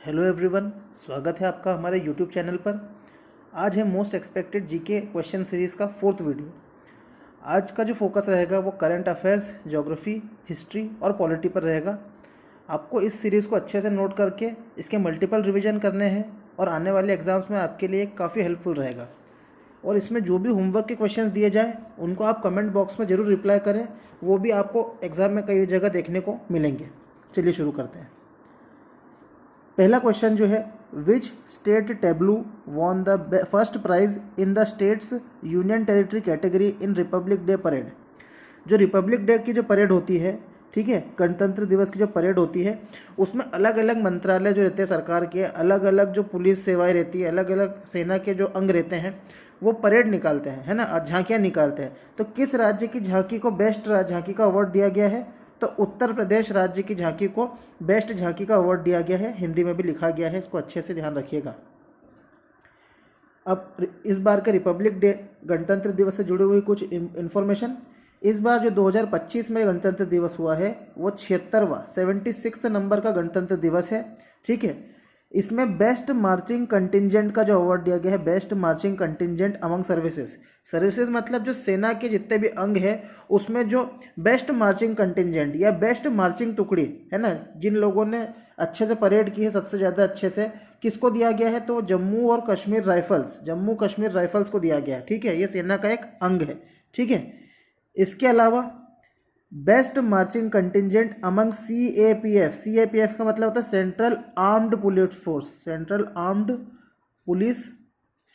Hello everyone, स्वागत है आपका हमारे यूट्यूब चैनल पर। आज है most expected GK question series का 4th वीडियो। आज का जो फोकस रहेगा वो करंट अफेयर्स, ज्योग्राफी, हिस्ट्री और पॉलिटी पर रहेगा। आपको इस सीरीज़ को अच्छे से नोट करके इसके मल्टीपल रिवीजन करने हैं और आने वाले एग्जाम्स में आपके लिए काफ़ी हेल्पफुल रहेगा। और इसमें जो भी होमवर्क के क्वेश्चंस दिए जाए उनको आप कमेंट बॉक्स में ज़रूर रिप्लाई करें, वो भी आपको एग्ज़ाम में कई जगह देखने को मिलेंगे। चलिए शुरू करते हैं। पहला क्वेश्चन जो है, which state tableau won the first prize in the states union territory category in Republic Day parade. जो रिपब्लिक डे की जो परेड होती है, ठीक है, गणतंत्र दिवस की जो परेड होती है, उसमें अलग अलग मंत्रालय जो रहते हैं सरकार के, अलग अलग जो पुलिस सेवाएं रहती है, अलग अलग सेना के जो अंग रहते हैं, वो परेड निकालते हैं, है ना, झांकियाँ निकालते हैं। तो किस राज्य की झांकी को बेस्ट झांकी का अवार्ड दिया गया है? तो उत्तर प्रदेश राज्य की झांकी को बेस्ट झांकी का अवार्ड दिया गया है। हिंदी में भी लिखा गया है, इसको अच्छे से ध्यान रखिएगा। अब इस बार के रिपब्लिक डे गणतंत्र दिवस से जुड़ी हुई कुछ इन्फॉर्मेशन। इस बार जो 2025 में गणतंत्र दिवस हुआ है वो 76वां 76 नंबर का गणतंत्र दिवस है, ठीक है। इसमें बेस्ट मार्चिंग कंटिजेंट का जो अवार्ड दिया गया है, best marching contingent among services. Services मतलब जो सेना के जितने भी अंग हैं उसमें जो बेस्ट मार्चिंग कंटिजेंट या बेस्ट मार्चिंग टुकड़ी है ना, जिन लोगों ने अच्छे से परेड की है सबसे ज़्यादा अच्छे से, किसको दिया गया है? तो जम्मू कश्मीर राइफल्स को दिया गया है, ठीक है। ये सेना का एक अंग है, ठीक है। इसके अलावा best marching contingent among CAPF का मतलब होता है सेंट्रल आर्म्ड पुलिस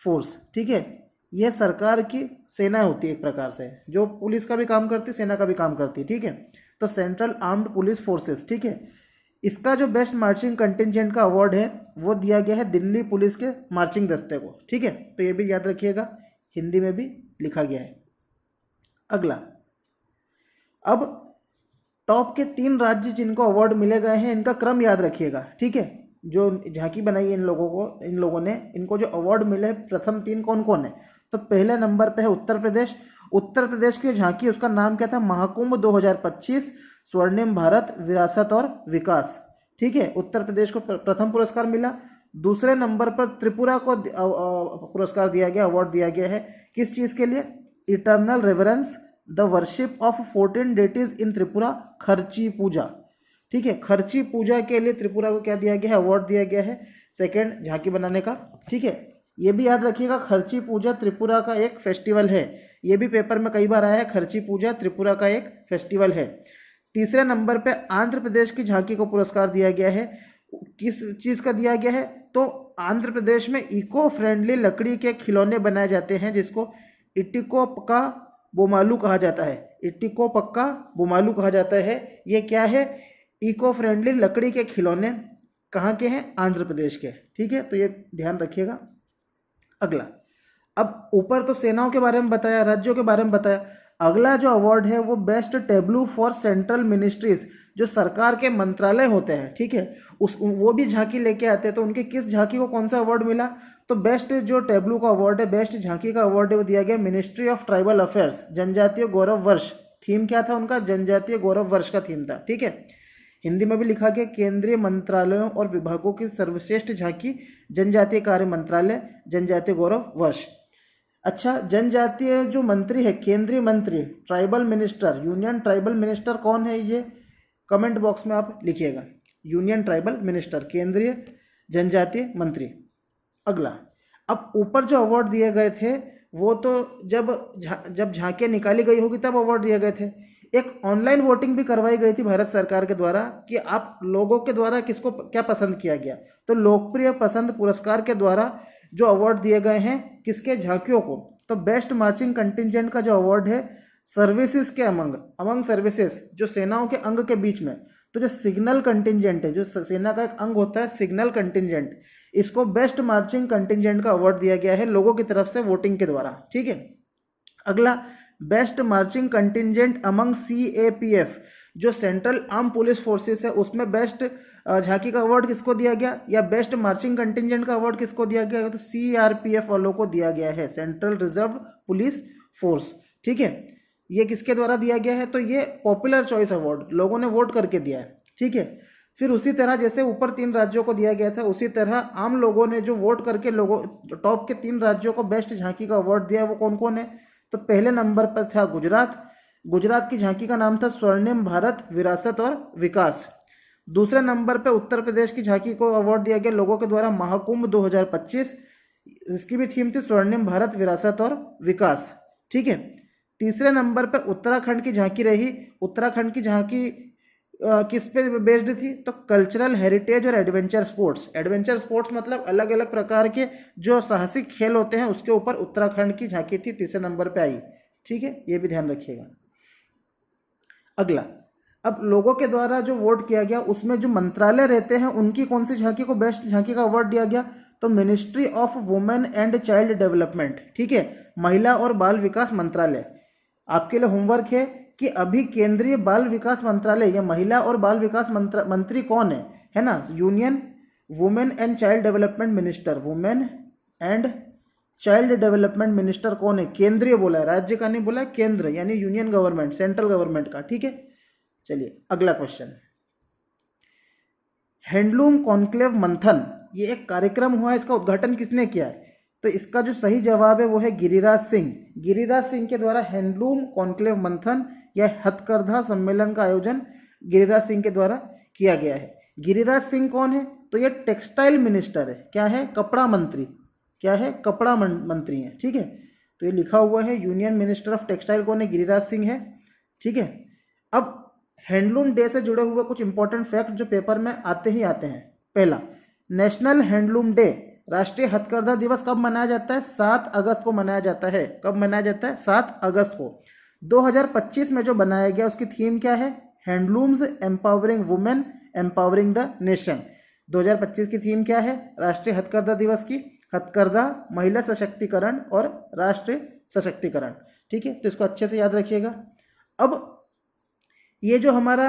फोर्स, ठीक है। यह सरकार की सेना होती है एक प्रकार से, जो पुलिस का भी काम करती है, सेना का भी काम करती है, ठीक है। तो सेंट्रल आर्म्ड पुलिस फोर्सेस, ठीक है। इसका जो बेस्ट मार्चिंग कंटिजेंट का अवार्ड है वो दिया गया है दिल्ली पुलिस के मार्चिंग दस्ते को, ठीक है। तो ये भी याद रखिएगा, हिंदी में भी लिखा गया है। अगला, अब टॉप के 3 राज्य जिनको अवार्ड मिले गए हैं इनका क्रम याद रखिएगा, ठीक है। जो झांकी बनाई है इन लोगों ने इनको जो अवार्ड मिले, प्रथम 3 कौन कौन है? तो पहले नंबर पे है उत्तर प्रदेश। उत्तर प्रदेश की झांकी, उसका नाम क्या था? महाकुंभ 2025 स्वर्णिम भारत विरासत और विकास, ठीक है। उत्तर प्रदेश को प्रथम पुरस्कार मिला। दूसरे नंबर पर त्रिपुरा को पुरस्कार दिया गया, अवार्ड दिया गया है। किस चीज़ के लिए? Eternal reverence the worship of 14 deities in Tripura, Kharchi Puja, ठीक है। खर्ची पूजा के लिए त्रिपुरा को क्या दिया गया है? अवार्ड दिया गया है सेकंड झांकी बनाने का, ठीक है। ये भी याद रखिएगा, खर्ची पूजा त्रिपुरा का एक फेस्टिवल है। ये भी पेपर में कई बार आया है, खर्ची पूजा त्रिपुरा का एक फेस्टिवल है। तीसरे नंबर पे आंध्र प्रदेश की झांकी को पुरस्कार दिया गया है। किस चीज़ का दिया गया है? तो आंध्र प्रदेश में इको फ्रेंडली लकड़ी के खिलौने बनाए जाते हैं, जिसको इटिको पक्का बोमालू कहा जाता है। इटिको पक्का बोमालू कहा जाता है। ये क्या है? इको फ्रेंडली लकड़ी के खिलौने कहाँ के हैं? आंध्र प्रदेश के, ठीक है। तो ये ध्यान रखिएगा। अगला, अब ऊपर तो सेनाओं के बारे में बताया, राज्यों के बारे में बताया। अगला जो अवार्ड है वो best tableau for central ministries, जो सरकार के मंत्रालय होते हैं, ठीक है, वो भी झांकी लेके आते हैं। तो उनकी किस झांकी को कौन सा अवार्ड मिला? तो बेस्ट जो टेबलू का अवार्ड है, बेस्ट झांकी का अवार्ड है, वो दिया गया मिनिस्ट्री ऑफ ट्राइबल अफेयर्स, जनजातीय गौरव वर्ष। थीम क्या था उनका? जनजातीय गौरव वर्ष का थीम था, ठीक है। हिंदी में भी लिखा गया केंद्रीय मंत्रालयों और विभागों की सर्वश्रेष्ठ झांकी, जनजातीय कार्य मंत्रालय, जनजातीय गौरव वर्ष। अच्छा, जनजातीय जो मंत्री है, केंद्रीय मंत्री, tribal minister, union tribal minister कौन है? ये कमेंट बॉक्स में आप लिखिएगा, यूनियन ट्राइबल मिनिस्टर, केंद्रीय जनजातीय मंत्री। अगला, अब ऊपर जो अवार्ड दिए गए थे वो तो जब झांकियाँ निकाली गई होगी तब अवार्ड दिए गए थे। एक ऑनलाइन वोटिंग भी करवाई गई थी भारत सरकार के द्वारा कि आप लोगों के द्वारा किसको क्या पसंद किया गया। तो लोकप्रिय पसंद पुरस्कार के द्वारा जो अवार्ड दिए गए हैं किसके? झांकियों को। तो बेस्ट मार्चिंग कंटिजेंट का जो अवार्ड है सर्विसेज के अमंग सर्विसेज, जो सेनाओं के अंग के बीच में, तो जो सिग्नल कंटिजेंट है, जो सेना का एक अंग होता है सिग्नल कंटिजेंट, इसको बेस्ट मार्चिंग कंटिजेंट का अवार्ड दिया गया है लोगों की तरफ से वोटिंग के द्वारा, ठीक है। अगला, best marching contingent among CAPF, जो सेंट्रल आर्म पुलिस फोर्सेस है, उसमें बेस्ट झांकी का अवार्ड किसको दिया गया, या बेस्ट मार्चिंग कंटिजेंट का अवार्ड किसको दिया गया? तो CRPF वालों को दिया गया है, सेंट्रल रिजर्व पुलिस फोर्स, ठीक है। ये किसके द्वारा दिया गया है? तो ये पॉपुलर चॉइस अवार्ड, लोगों ने वोट करके दिया है, ठीक है। फिर उसी तरह जैसे ऊपर 3 राज्यों को दिया गया था, उसी तरह आम लोगों ने जो वोट करके लोगों टॉप के 3 राज्यों को बेस्ट झांकी का अवार्ड दिया, वो कौन कौन है? तो पहले नंबर पर था गुजरात। गुजरात की झांकी का नाम था स्वर्णिम भारत विरासत और विकास। दूसरे नंबर पर उत्तर प्रदेश की झांकी को अवार्ड दिया गया लोगों के द्वारा महाकुंभ 2025। इसकी भी थीम थी स्वर्णिम भारत विरासत और विकास, ठीक है। तीसरे नंबर पर उत्तराखंड की झांकी रही। उत्तराखंड की झांकी किस पे बेस्ड थी? तो कल्चरल हेरिटेज और एडवेंचर स्पोर्ट्स। एडवेंचर स्पोर्ट्स मतलब अलग अलग प्रकार के जो साहसिक खेल होते हैं, उसके ऊपर उत्तराखंड की झांकी थी, तीसरे नंबर पे आई, ठीक है, ये भी ध्यान रखिएगा। अगला, अब लोगों के द्वारा जो वोट किया गया उसमें जो मंत्रालय रहते हैं उनकी कौन सी झांकी को बेस्ट झांकी का अवार्ड दिया गया? तो ministry of women and child development, ठीक है, महिला और बाल विकास मंत्रालय। आपके लिए होमवर्क है कि अभी केंद्रीय बाल विकास मंत्रालय या महिला और बाल विकास मंत्री कौन है ना? Union women and child development minister, women and child development minister कौन है? केंद्रीय बोला है, राज्य का नहीं बोला है, केंद्र यानी यूनियन गवर्नमेंट, सेंट्रल गवर्नमेंट का, ठीक है। चलिए अगला क्वेश्चन, हैंडलूम कॉन्क्लेव मंथन, ये एक कार्यक्रम हुआ है, इसका उद्घाटन किसने किया है? तो इसका जो सही जवाब है वो है गिरिराज सिंह। गिरिराज सिंह के द्वारा हैंडलूम कॉन्क्लेव मंथन या हथकरघा सम्मेलन का आयोजन गिरिराज सिंह के द्वारा किया गया है। गिरिराज सिंह कौन है? तो ये टेक्सटाइल मिनिस्टर है। क्या है? कपड़ा मंत्री। क्या है? कपड़ा मंत्री है, ठीक है। तो ये लिखा हुआ है यूनियन मिनिस्टर ऑफ टेक्सटाइल कौन है? गिरिराज सिंह है, ठीक है। अब हैंडलूम डे से जुड़े हुए कुछ इंपॉर्टेंट फैक्ट जो पेपर में आते ही आते हैं। पहला, नेशनल हैंडलूम डे, राष्ट्रीय हथकरघा दिवस कब मनाया जाता है? 7 अगस्त को मनाया जाता है। कब मनाया जाता है? 7 अगस्त को। 2025 में जो बनाया गया उसकी थीम क्या है? Handlooms empowering women empowering the nation. 2025 की थीम क्या है राष्ट्रीय हथकरघा दिवस की? हथकरघा, महिला सशक्तिकरण और राष्ट्रीय सशक्तिकरण, ठीक है। तो इसको अच्छे से याद रखिएगा। अब ये जो हमारा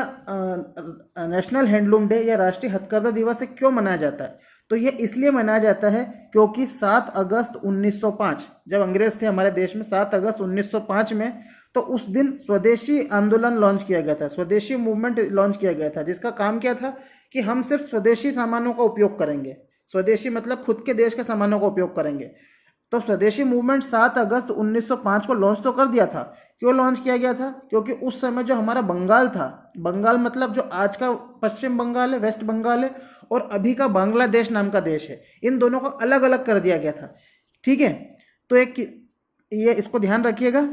नेशनल हैंडलूम डे या राष्ट्रीय हथकरघा दिवस है क्यों मनाया जाता है? तो ये इसलिए मनाया जाता है क्योंकि 7 अगस्त 1905 जब अंग्रेज थे हमारे देश में, 7 अगस्त 1905 में, तो उस दिन स्वदेशी आंदोलन लॉन्च किया गया था, स्वदेशी मूवमेंट लॉन्च किया गया था, जिसका काम क्या था कि हम सिर्फ स्वदेशी सामानों का उपयोग करेंगे। स्वदेशी मतलब खुद के देश के सामानों का उपयोग करेंगे। तो स्वदेशी मूवमेंट 7 अगस्त 1905 को लॉन्च तो कर दिया था। क्यों लॉन्च किया गया था? क्योंकि उस समय जो हमारा बंगाल था, बंगाल मतलब जो आज का पश्चिम बंगाल है, वेस्ट बंगाल है, और अभी का बांग्लादेश नाम का देश है, इन दोनों को अलग अलग कर दिया गया था, ठीक है। तो एक ये इसको ध्यान रखिएगा।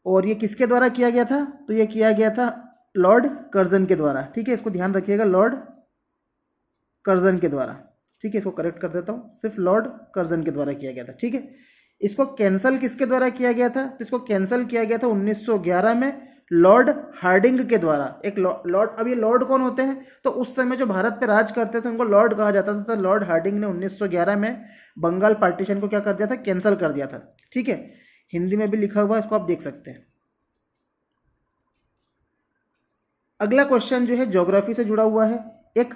और ये किसके द्वारा किया गया था? तो ये किया गया था लॉर्ड कर्जन के द्वारा, ठीक है। इसको ध्यान रखिएगा, लॉर्ड कर्जन के द्वारा, ठीक है। इसको करेक्ट कर देता हूँ, सिर्फ लॉर्ड कर्जन के द्वारा किया गया था, ठीक है। इसको कैंसिल किसके द्वारा किया गया था? तो इसको कैंसिल किया गया था 1911 में लॉर्ड हार्डिंग के द्वारा। एक लॉर्ड, अब ये लॉर्ड कौन होते हैं? तो उस समय जो भारत पे राज करते थे उनको लॉर्ड कहा जाता था। तो लॉर्ड हार्डिंग ने 1911 में बंगाल पार्टीशन को क्या कर दिया था? कैंसिल कर दिया था, ठीक है। हिंदी में भी लिखा हुआ है, इसको आप देख सकते हैं। अगला क्वेश्चन जो है ज्योग्राफी से जुड़ा हुआ है। एक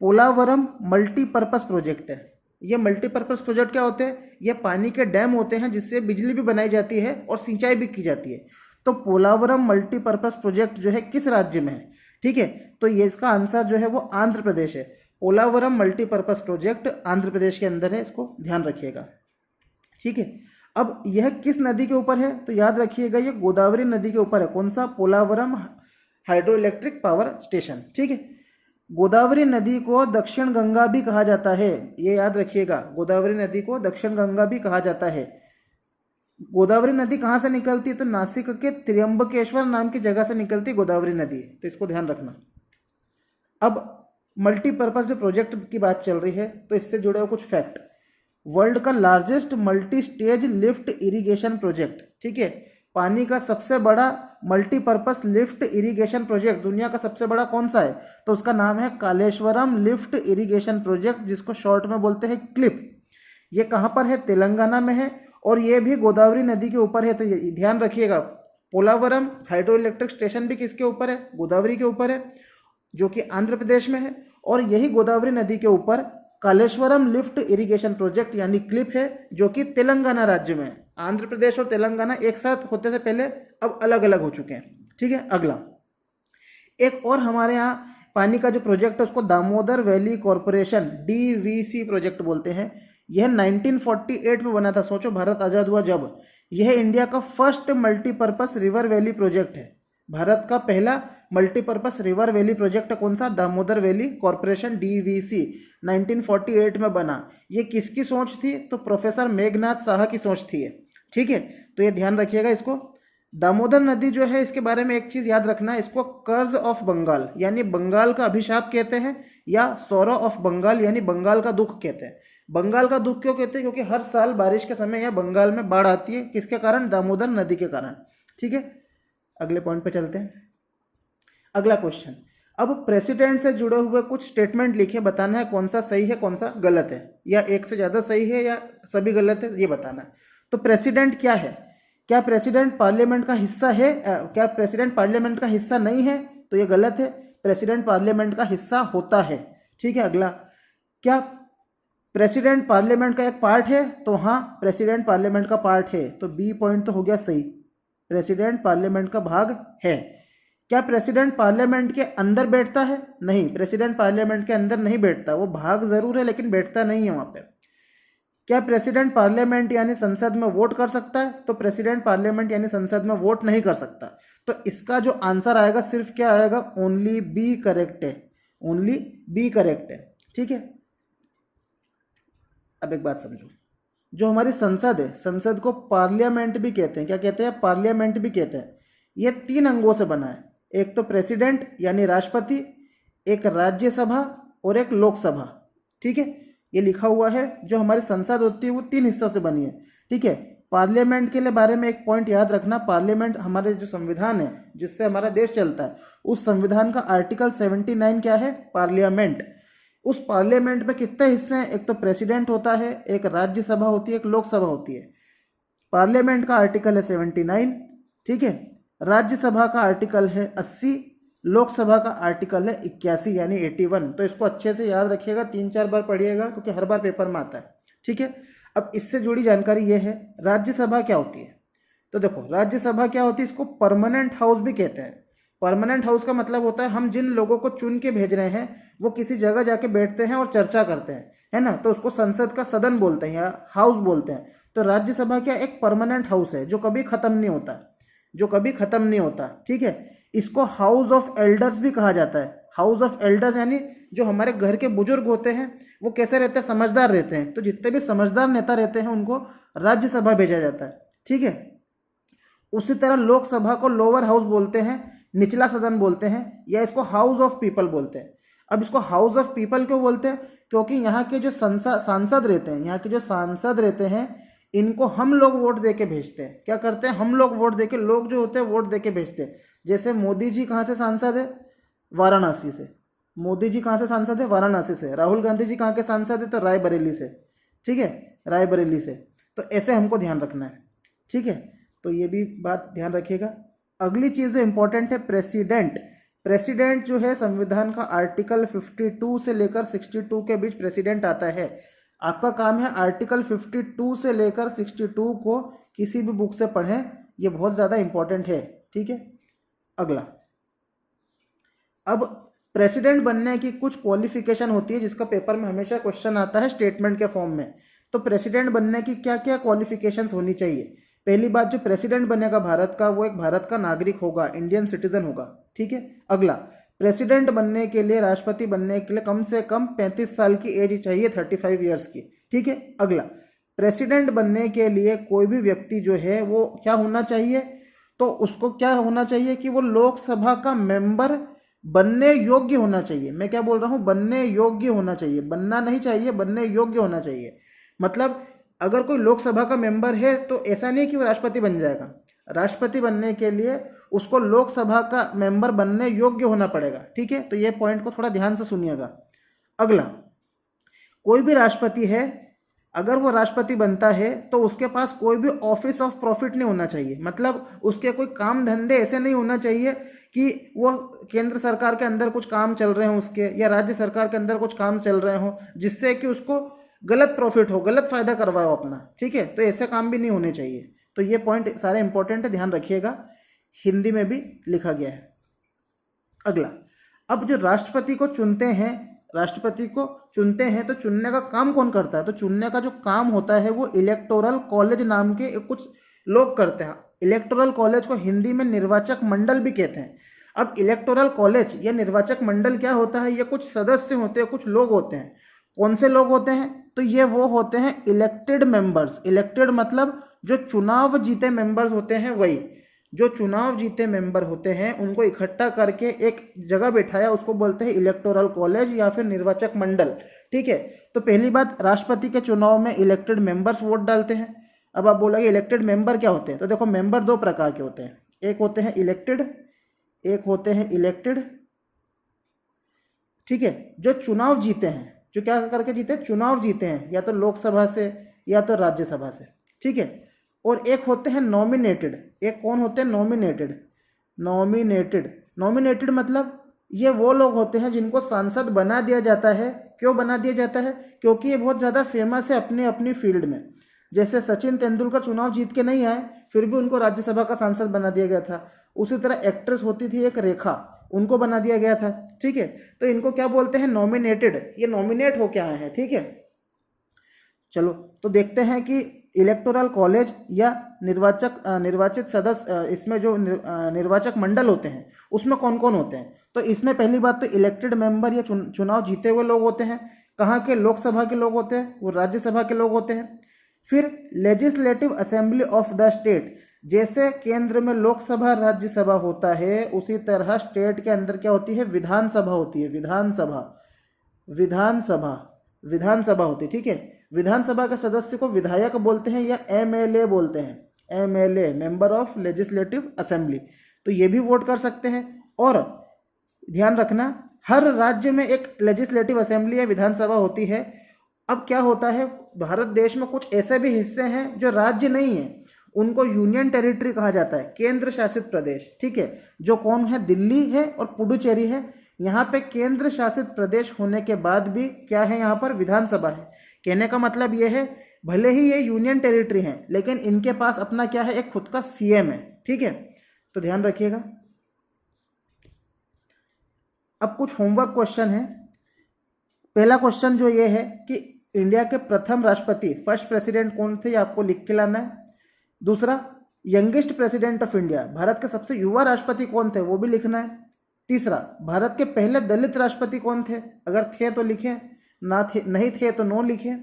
पोलावरम मल्टीपर्पस प्रोजेक्ट है। ये मल्टीपर्पस प्रोजेक्ट क्या होते हैं? ये पानी के डैम होते हैं जिससे बिजली भी बनाई जाती है और सिंचाई भी की जाती है। तो पोलावरम मल्टीपर्पस प्रोजेक्ट जो है किस राज्य में है? ठीक है, तो ये इसका आंसर जो है वो आंध्र प्रदेश है। पोलावरम मल्टीपर्पस प्रोजेक्ट आंध्र प्रदेश के अंदर है, इसको ध्यान रखिएगा, ठीक है। अब यह किस नदी के ऊपर है? तो याद रखिएगा ये गोदावरी नदी के ऊपर है। कौन सा? Polavaram hydro electric power station, ठीक है। गोदावरी नदी को दक्षिण गंगा भी कहा जाता है, ये याद रखिएगा, गोदावरी नदी को दक्षिण गंगा भी कहा जाता है। गोदावरी नदी कहाँ से निकलती है? तो नासिक के त्र्यंबकेश्वर नाम की जगह से निकलती गोदावरी नदी, तो इसको ध्यान रखना। अब मल्टीपर्पज जो प्रोजेक्ट की बात चल रही है तो इससे जुड़े हुए कुछ फैक्ट। वर्ल्ड का largest multi stage lift irrigation project, ठीक है, पानी का सबसे बड़ा मल्टीपर्पस लिफ्ट इरिगेशन प्रोजेक्ट दुनिया का सबसे बड़ा कौन सा है? तो उसका नाम है कालेश्वरम लिफ्ट इरिगेशन प्रोजेक्ट, जिसको शॉर्ट में बोलते हैं क्लिप। ये कहाँ पर है? तेलंगाना में है, और ये भी गोदावरी नदी के ऊपर है। तो ये ध्यान रखिएगा, पोलावरम हाइड्रो इलेक्ट्रिक स्टेशन भी किसके ऊपर है? गोदावरी के ऊपर है, जो कि आंध्र प्रदेश में है। और यही गोदावरी नदी के ऊपर कालेश्वरम लिफ्ट इरिगेशन प्रोजेक्ट यानी क्लिप है, जो कि तेलंगाना राज्य में है। आंध्र प्रदेश और तेलंगाना एक साथ होते थे पहले, अब अलग अलग हो चुके हैं, ठीक है। अगला, एक और हमारे यहाँ पानी का जो प्रोजेक्ट है उसको Damodar valley corporation DVC project बोलते हैं। यह 1948 में बना था। सोचो भारत आज़ाद हुआ जब। यह इंडिया का first multipurpose river valley project है। भारत का पहला मल्टीपर्पस रिवर वैली प्रोजेक्ट कौन सा? दामोदर वैली कॉरपोरेशन DVC 1948 में बना। ये किसकी सोच थी? तो प्रोफेसर मेघनाथ साहा की सोच थी ये। ठीक है, तो ये ध्यान रखिएगा इसको। दामोदर नदी जो है इसके बारे में एक चीज याद रखना, इसको कर्ज ऑफ बंगाल यानी बंगाल का अभिशाप कहते हैं, या सोरो ऑफ बंगाल यानी बंगाल का दुख कहते हैं। बंगाल का दुख क्यों कहते हैं? क्योंकि हर साल बारिश के समय यह बंगाल में बाढ़ आती है। किसके कारण? दामोदर नदी के कारण। ठीक है, अगले पॉइंट पे चलते हैं। अगला क्वेश्चन, अब प्रेसिडेंट से जुड़े हुए कुछ स्टेटमेंट लिखे, बताना है कौन सा सही है कौन सा गलत है, या एक से ज्यादा सही है या सभी गलत है, ये बताना है। तो प्रेसिडेंट क्या है? क्या प्रेसिडेंट पार्लियामेंट का हिस्सा है? क्या प्रेसिडेंट पार्लियामेंट का हिस्सा नहीं है? तो ये गलत है, प्रेसिडेंट पार्लियामेंट का हिस्सा होता है। ठीक है, अगला, क्या प्रेसिडेंट पार्लियामेंट का एक पार्ट है? तो हाँ, प्रेसिडेंट पार्लियामेंट का पार्ट है, तो बी पॉइंट तो हो गया सही, प्रेसिडेंट पार्लियामेंट का भाग है। क्या प्रेसिडेंट पार्लियामेंट के अंदर बैठता है? नहीं, प्रेसिडेंट पार्लियामेंट के अंदर नहीं बैठता, वो भाग जरूर है लेकिन बैठता नहीं है वहां पे। क्या प्रेसिडेंट पार्लियामेंट यानी संसद में वोट कर सकता है? तो प्रेसिडेंट पार्लियामेंट यानी संसद में वोट नहीं कर सकता। तो इसका जो आंसर आएगा सिर्फ क्या आएगा? ओनली बी करेक्ट है, ओनली बी करेक्ट है। ठीक है, अब एक बात समझो, जो हमारी संसद है, संसद को पार्लियामेंट भी कहते हैं। क्या कहते हैं? पार्लियामेंट भी कहते हैं। ये 3 अंगों से बना है, एक तो प्रेसिडेंट यानी राष्ट्रपति, एक राज्यसभा और एक लोकसभा। ठीक है, ये लिखा हुआ है। जो हमारी संसद होती है वो 3 हिस्सों से बनी है। ठीक है, पार्लियामेंट के लिए बारे में एक पॉइंट याद रखना, पार्लियामेंट हमारे जो संविधान है जिससे हमारा देश चलता है, उस संविधान का आर्टिकल 79 क्या है? पार्लियामेंट। उस पार्लियामेंट में कितने हिस्से हैं? एक तो प्रेसिडेंट होता है, एक राज्यसभा होती है, एक लोकसभा होती है। पार्लियामेंट का आर्टिकल है 79। ठीक है, राज्यसभा का आर्टिकल है 80, लोकसभा का आर्टिकल है 81 यानी 81। तो इसको अच्छे से याद रखिएगा, 3-4 बार पढ़िएगा क्योंकि हर बार पेपर में आता है। ठीक है, अब इससे जुड़ी जानकारी ये है, राज्यसभा क्या होती है? तो देखो, राज्यसभा क्या होती है? इसको परमानेंट हाउस भी कहते हैं। परमानेंट हाउस का मतलब होता है हम जिन लोगों को चुन के भेज रहे हैं वो किसी जगह जाके बैठते हैं और चर्चा करते हैं, है ना, तो उसको संसद का सदन बोलते हैं या हाउस बोलते हैं। तो राज्यसभा क्या? एक परमानेंट हाउस है जो कभी खत्म नहीं होता, जो कभी खत्म नहीं होता। ठीक है, इसको हाउस ऑफ एल्डर्स भी कहा जाता है। हाउस ऑफ एल्डर्स यानी जो हमारे घर के बुजुर्ग होते हैं वो कैसे रहते हैं? समझदार रहते हैं। तो जितने भी समझदार नेता रहते हैं उनको राज्यसभा भेजा जाता है। ठीक है, उसी तरह लोकसभा को लोअर हाउस बोलते हैं, निचला सदन बोलते हैं, या इसको हाउस ऑफ पीपल बोलते हैं। अब इसको हाउस ऑफ पीपल क्यों बोलते हैं? क्योंकि यहाँ के जो सांसद रहते हैं, यहाँ के जो सांसद रहते हैं, इनको हम लोग वोट दे के भेजते हैं। क्या करते हैं? हम लोग वोट दे के, लोग जो होते हैं वोट दे के भेजते हैं। जैसे मोदी जी कहाँ से सांसद है? वाराणसी से। मोदी जी कहाँ से सांसद है? वाराणसी से। राहुल गांधी जी कहाँ के सांसद है? तो रायबरेली से। ठीक है, रायबरेली से। तो ऐसे हमको ध्यान रखना है। ठीक है, तो ये भी बात ध्यान रखिएगा। अगली चीज जो इंपॉर्टेंट है, प्रेसिडेंट। प्रेसिडेंट जो है संविधान का आर्टिकल 52 से लेकर 62 के बीच प्रेसिडेंट आता है। आपका काम है आर्टिकल 52 से लेकर 62 को किसी भी बुक से पढ़ें, ये बहुत ज़्यादा इंपॉर्टेंट है। ठीक है, अगला, अब प्रेसिडेंट बनने की कुछ क्वालिफिकेशन होती है जिसका पेपर में हमेशा क्वेश्चन आता है स्टेटमेंट के फॉर्म में। तो प्रेसिडेंट बनने की क्या क्या क्वालिफिकेशंस होनी चाहिए? पहली बात, जो प्रेसिडेंट बनेगा भारत का वो एक भारत का नागरिक होगा, इंडियन सिटीजन होगा। ठीक है, अगला, प्रेसिडेंट बनने के लिए, राष्ट्रपति बनने के लिए कम से कम 35 साल की एज चाहिए, 35 ईयर्स की। ठीक है, अगला, प्रेसिडेंट बनने के लिए कोई भी व्यक्ति जो है वो क्या होना चाहिए? तो उसको क्या होना चाहिए कि वो लोकसभा का मेंबर बनने योग्य होना चाहिए। मैं क्या बोल रहा हूँ? बनने योग्य होना चाहिए, बनना नहीं चाहिए, बनने योग्य होना चाहिए। मतलब अगर कोई लोकसभा का मेंबर है तो ऐसा नहीं कि वो राष्ट्रपति बन जाएगा। राष्ट्रपति बनने के लिए उसको लोकसभा का मेंबर बनने योग्य होना पड़ेगा। ठीक है, तो ये पॉइंट को थोड़ा ध्यान से सुनिएगा। अगला, कोई भी राष्ट्रपति है, अगर वो राष्ट्रपति बनता है तो उसके पास कोई भी ऑफिस ऑफ प्रॉफिट नहीं होना चाहिए। मतलब उसके कोई काम धंधे ऐसे नहीं होना चाहिए कि वो केंद्र सरकार के अंदर कुछ काम चल रहे हों उसके, या राज्य सरकार के अंदर कुछ काम चल रहे हों जिससे कि उसको गलत प्रॉफिट हो, गलत फायदा करवाओ अपना। ठीक है, तो ऐसे काम भी नहीं होने चाहिए। तो ये पॉइंट सारे इंपॉर्टेंट है, ध्यान रखिएगा, हिंदी में भी लिखा गया है। अगला, अब जो राष्ट्रपति को चुनते हैं तो चुनने का काम कौन करता है? तो चुनने का जो काम होता है वो इलेक्टोरल कॉलेज नाम के कुछ लोग करते हैं। इलेक्टोरल कॉलेज को हिंदी में निर्वाचक मंडल भी कहते हैं। अब इलेक्टोरल कॉलेज या निर्वाचक मंडल क्या होता है? ये कुछ सदस्य होते हैं, कुछ लोग होते हैं। कौन से लोग होते हैं? तो ये वो होते हैं इलेक्टेड मेंबर्स। इलेक्टेड मतलब जो चुनाव जीते मेंबर्स होते हैं, वही जो चुनाव जीते मेंबर होते हैं उनको इकट्ठा करके एक जगह बैठाया, उसको बोलते हैं इलेक्टोरल कॉलेज या फिर निर्वाचक मंडल। ठीक है, तो पहली बात, राष्ट्रपति के चुनाव में इलेक्टेड मेंबर्स वोट डालते हैं। अब आप बोलोगे इलेक्टेड मेंबर क्या होते हैं? तो देखो, मेंबर दो प्रकार के होते हैं, एक होते हैं इलेक्टेड, एक होते हैं इलेक्टेड। ठीक है, जो चुनाव जीते हैं, जो क्या करके जीते हैं? चुनाव जीते हैं, या तो लोकसभा से या तो राज्यसभा से। ठीक है, और एक होते हैं नॉमिनेटेड। एक कौन होते हैं? नॉमिनेटेड मतलब ये वो लोग होते हैं जिनको सांसद बना दिया जाता है। क्यों बना दिया जाता है? क्योंकि ये बहुत ज़्यादा फेमस है अपनी अपनी फील्ड में। जैसे सचिन तेंदुलकर चुनाव जीत के नहीं आए, फिर भी उनको राज्यसभा का सांसद बना दिया गया था। उसी तरह एक्ट्रेस होती थी एक रेखा, उनको बना दिया गया था। ठीक है, तो इनको क्या बोलते हैं? नॉमिनेटेड। ये नॉमिनेट होके आए हैं। ठीक है, चलो तो देखते हैं कि इलेक्टोरल कॉलेज या निर्वाचित सदस्य, इसमें जो निर्वाचक मंडल होते हैं उसमें कौन कौन होते हैं। तो इसमें पहली बात तो इलेक्टेड मेंबर या चुनाव जीते हुए लोग होते हैं। कहाँ के? लोकसभा के लोग होते हैं, वो राज्यसभा के लोग होते हैं। फिर legislative assembly of the state, जैसे केंद्र में लोकसभा राज्यसभा होता है, उसी तरह स्टेट के अंदर क्या होती है? विधानसभा होती है। विधानसभा होती है। ठीक है, विधानसभा के सदस्य को विधायक बोलते हैं या एमएलए बोलते हैं। MLA, member of legislative assembly. तो ये भी वोट कर सकते हैं। और ध्यान रखना, हर राज्य में एक लेजिस्लेटिव असेंबली या विधानसभा होती है। अब क्या होता है, भारत देश में कुछ ऐसे भी हिस्से हैं जो राज्य नहीं है, उनको यूनियन टेरिटरी कहा जाता है, केंद्र शासित प्रदेश। ठीक है, जो कौन है? दिल्ली है और पुडुचेरी है। यहाँ पे केंद्र शासित प्रदेश होने के बाद भी क्या है? यहाँ पर विधानसभा है। कहने का मतलब ये है, भले ही ये यूनियन टेरिटरी हैं, लेकिन इनके पास अपना क्या है? एक खुद का सीएम है। ठीक है, तो ध्यान रखिएगा। अब कुछ होमवर्क क्वेश्चन है। पहला क्वेश्चन जो ये है कि इंडिया के प्रथम राष्ट्रपति, फर्स्ट प्रेसिडेंट कौन थे? ये आपको लिख के लाना है। दूसरा, youngest president of India, Bharat के सबसे युवा राष्ट्रपति कौन थे? वो भी लिखना है। तीसरा, भारत के पहले दलित राष्ट्रपति कौन थे? अगर थे तो लिखें, नहीं थे तो नो लिखें।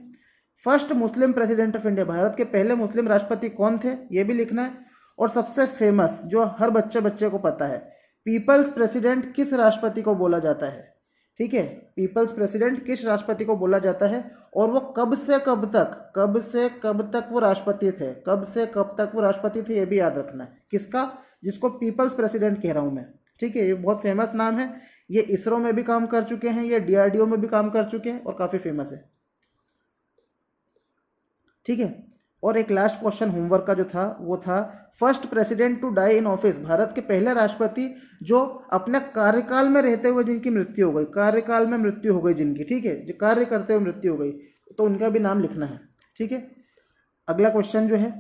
First Muslim president of India, Bharat के पहले मुस्लिम राष्ट्रपति कौन थे? ये भी लिखना है। और सबसे फेमस, जो हर बच्चे को पता है, पीपल्स प्रेसिडेंट किस राष्ट्रपति को बोला जाता है? ठीक है, पीपल्स प्रेसिडेंट किस राष्ट्रपति को बोला जाता है, और वो कब से कब तक वो राष्ट्रपति थे? कब से कब तक वो राष्ट्रपति थे, ये भी याद रखना है। किसका? जिसको पीपल्स प्रेसिडेंट कह रहा हूं मैं। ठीक है, ये बहुत फेमस नाम है। ये इसरो में भी काम कर चुके हैं, ये डीआरडीओ में भी काम कर चुके हैं और काफी फेमस है। ठीक है, और एक लास्ट क्वेश्चन होमवर्क का जो था वो था, first president to die in office, Bharat के पहले राष्ट्रपति जो अपने कार्यकाल में रहते हुए जिनकी मृत्यु हो गई, कार्यकाल में मृत्यु हो गई जिनकी, ठीक है, जो कार्य करते हुए मृत्यु हो गई, तो उनका भी नाम लिखना है। ठीक है, अगला क्वेश्चन जो है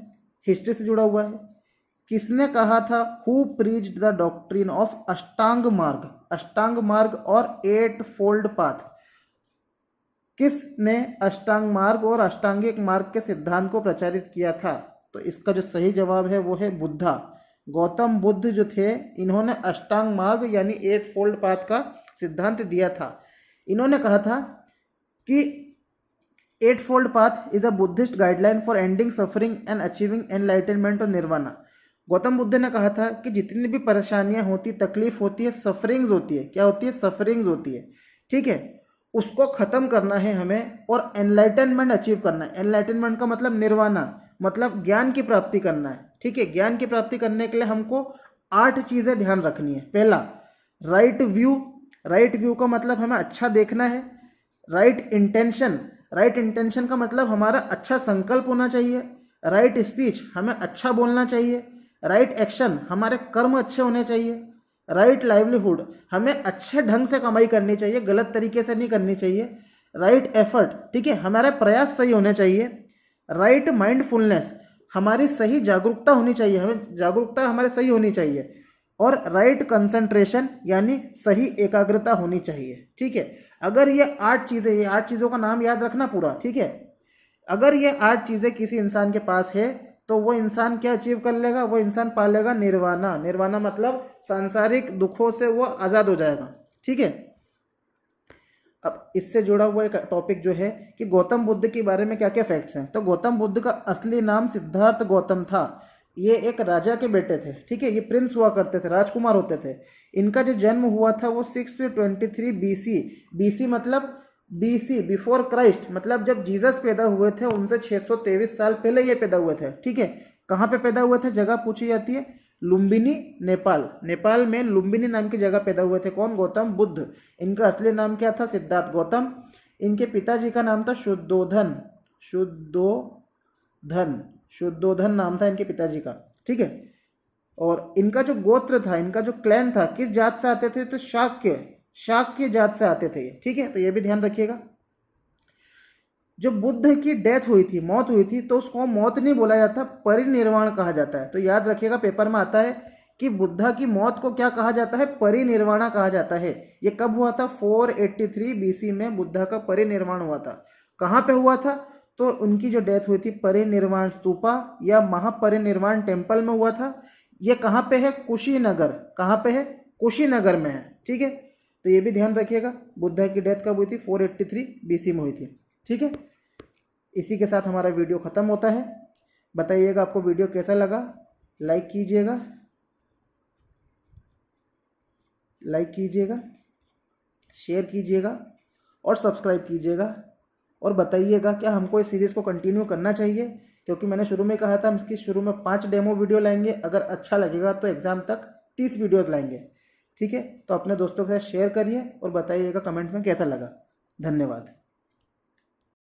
हिस्ट्री से जुड़ा हुआ है। किसने कहा था who preached the doctrine of अष्टांग मार्ग और 8 फोल्ड पाथ? किसने अष्टांग मार्ग और अष्टांगिक मार्ग के सिद्धांत को प्रचारित किया था? तो इसका जो सही जवाब है वो है बुद्धा। गौतम बुद्ध जो थे, इन्होंने अष्टांग मार्ग यानी 8 फोल्ड पाथ का सिद्धांत दिया था। इन्होंने कहा था कि 8 fold path is a Buddhist guideline for ending suffering and achieving enlightenment और निर्वाणा। गौतम बुद्ध ने कहा था कि जितनी भी परेशानियां होती, तकलीफ होती है, सफरिंग्स होती है, क्या होती है? सफरिंग्स होती है। ठीक है, उसको खत्म करना है हमें और एनलाइटनमेंट अचीव करना है। एनलाइटनमेंट का मतलब निर्वाणा, मतलब ज्ञान की प्राप्ति करना है। ठीक है, ज्ञान की प्राप्ति करने के लिए हमको 8 चीजें ध्यान रखनी है। पहला, राइट व्यू का मतलब हमें अच्छा देखना है। राइट इंटेंशन का मतलब हमारा अच्छा संकल्प होना चाहिए। राइट स्पीच, हमें अच्छा बोलना चाहिए। राइट एक्शन, हमारे कर्म अच्छे होने चाहिए। राइट लाइवलीहुड, हमें अच्छे ढंग से कमाई करनी चाहिए, गलत तरीके से नहीं करनी चाहिए। राइट एफर्ट, ठीक है, हमारे प्रयास सही होने चाहिए। राइट माइंडफुलनेस, हमारी सही जागरूकता होनी चाहिए, हमें जागरूकता हमारे सही होनी चाहिए। और राइट कंसंट्रेशन यानी सही एकाग्रता होनी चाहिए। ठीक है, अगर ये 8 चीज़ें, ये 8 चीज़ों का नाम याद रखना पूरा। ठीक है, अगर ये 8 चीज़ें किसी इंसान के पास है तो वो इंसान क्या अचीव कर लेगा, वो इंसान पा लेगा निर्वाणा। निर्वाणा मतलब सांसारिक दुखों से वो आज़ाद हो जाएगा। ठीक है, अब इससे जुड़ा हुआ एक टॉपिक जो है कि गौतम बुद्ध के बारे में क्या क्या फैक्ट्स हैं। तो गौतम बुद्ध का असली नाम सिद्धार्थ गौतम था। ये एक राजा के बेटे थे। ठीक है, ये प्रिंस हुआ करते थे, राजकुमार होते थे। इनका जो जन्म हुआ था वो 623 BC। BC मतलब BC बिफोर क्राइस्ट, मतलब जब जीसस पैदा हुए थे उनसे 623 साल पहले ये पैदा हुए थे। ठीक है, कहाँ पे पैदा हुए थे, जगह पूछी जाती है, लुम्बिनी, नेपाल। नेपाल में लुम्बिनी नाम की जगह पैदा हुए थे। कौन, गौतम बुद्ध। इनका असली नाम क्या था, सिद्धार्थ गौतम। इनके पिताजी का नाम था शुद्धोधन। शुद्धोधन, शुद्धोधन नाम था इनके पिताजी का। ठीक है, और इनका जो गोत्र था, इनका जो क्लैन था, किस जात से आते थे, तो शाक्य, शाक्य जात से आते थे। ठीक है, तो ये भी ध्यान रखिएगा। जो बुद्ध की डेथ हुई थी, मौत हुई थी, तो उसको मौत नहीं बोला जाता, परिनिर्वाण कहा जाता है। तो याद रखिएगा, पेपर में आता है कि बुद्धा की मौत को क्या कहा जाता है, परिनिर्वाणा कहा जाता है। ये कब हुआ था, 483 BC में बुद्धा का परिनिर्वाण हुआ था। कहाँ पे हुआ था, तो उनकी जो डेथ हुई थी परिनिर्वाण स्तूपा या महापरिनिर्वाण टेम्पल में हुआ था। ये कहाँ पे है, कुशीनगर। कहाँ पे है, कुशीनगर में है। ठीक है, तो ये भी ध्यान रखिएगा। बुद्धा की डेथ कब हुई थी, 483 BC में हुई थी। ठीक है, इसी के साथ हमारा वीडियो ख़त्म होता है। बताइएगा आपको वीडियो कैसा लगा, लाइक कीजिएगा, शेयर कीजिएगा और सब्सक्राइब कीजिएगा। और बताइएगा क्या हमको इस सीरीज़ को कंटिन्यू करना चाहिए, क्योंकि मैंने शुरू में कहा था हम इसकी शुरू में 5 डेमो वीडियो लाएंगे। अगर अच्छा लगेगा तो एग्ज़ाम तक 30 वीडियोज़ लाएंगे। ठीक है, तो अपने दोस्तों के साथ शेयर करिए और बताइएगा कमेंट में कैसा लगा। धन्यवाद।